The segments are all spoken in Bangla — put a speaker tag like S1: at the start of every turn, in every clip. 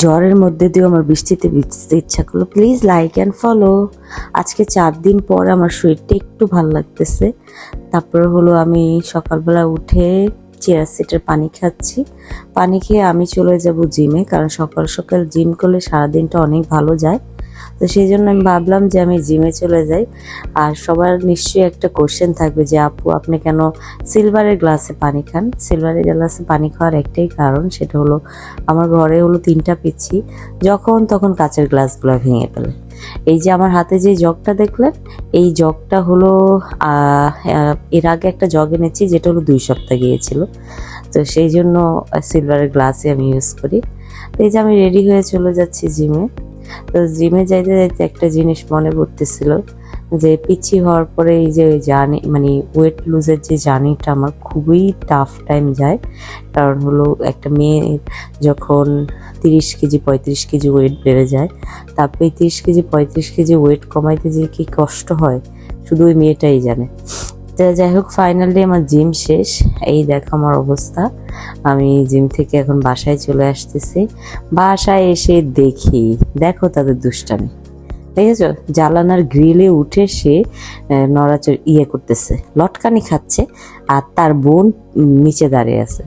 S1: জ্বরের মধ্যে দিয়েও আমার বৃষ্টিতে ভিজতে ইচ্ছা করলো। Please like and follow. আজকে 4 দিন পর আমার শরীরটা একটু ভালো লাগতেছে। তারপরে হলো আমি সকালবেলা উঠে চিয়া সিডের পানি খাচ্ছি। পানি খেয়ে আমি চলে যাব জিমে, কারণ সকাল সকাল জিম করলে সারাদিনটা অনেক ভালো যায়। তো সেই জন্য আমি ভাবলাম যে আমি জিমে চলে যাই। আর সবার নিশ্চয়ই একটা কোশ্চেন থাকবে যে আপু আপনি কেন সিলভারের গ্লাসে পানি খান? সিলভারের গ্লাসে পানি খাওয়ার একটাই কারণ, সেটা হলো আমার ঘরে হলো 3টা পিচ্ছি যখন তখন কাঁচের গ্লাসগুলো ভেঙে ফেলে। এই যে আমার হাতে যে জগটা দেখলেন, এই জগটা হলো এর আগে একটা জগ এনেছি যেটা হলো 2 সপ্তাহ গিয়েছিল। তো সেই জন্য সিলভারের গ্লাসে আমি ইউজ করি। তো এই যে আমি রেডি হয়ে চলে যাচ্ছি জিমে। তো জিমে যাইতে যাইতে একটা জিনিস মনে পড়তেছিল যে পিচ্ছি হওয়ার পরে এই যে জার্নি মানে ওয়েট লুজের যে জার্নিটা আমার খুবই টাফ টাইম যায়। কারণ হলো একটা মেয়ে যখন 30 কেজি 35 কেজি ওয়েট বেড়ে যায়, তারপরে 30 কেজি 35 কেজি ওয়েট কমাইতে যে কি কষ্ট হয় শুধু ওই মেয়েটাই জানে। তো যাই হোক, ফাইনালি আমার জিম শেষ। এই দেখো আমার অবস্থা। আমি জিম থেকে এখন বাসায় চলে আসতেছি। বাসায় এসে দেখি, দেখো তাদের দুষ্টামি দেখেছো, জানালার গ্রিলে উঠে সে নড়াচড় করতেছে, লটকানি খাচ্ছে, আর তার বোন নিচে দাঁড়িয়ে আছে।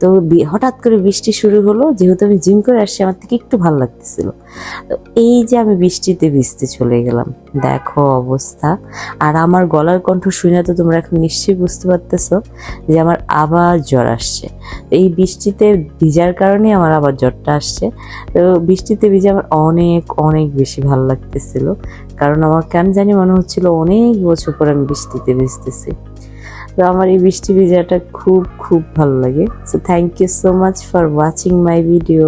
S1: তো হঠাৎ করে বৃষ্টি শুরু হলো, যেহেতু আমি জিম করে আসছি আমার থেকে একটু ভালো লাগতেছিল। তো এই যে আমি বৃষ্টিতে ভিজতে চলে গেলাম, দেখো অবস্থা। আর আমার গলার কণ্ঠ শুনে তো তোমরা এখন নিশ্চয়ই বুঝতে পারতেছো যে আমার আবার জ্বর আসছে। এই বৃষ্টিতে ভিজার কারণে আমার আবার জ্বরটা আসছে। তো বৃষ্টিতে ভিজে আমার অনেক অনেক বেশি ভালো লাগতেছিল, কারণ আমার কেন জানি মনে হচ্ছিল অনেক বছর পর আমি বৃষ্টিতে ভিজতেছি। তো আমার এই বৃষ্টি ভিজাটা খুব খুব ভালো লাগে। So thank you so much for watching my video.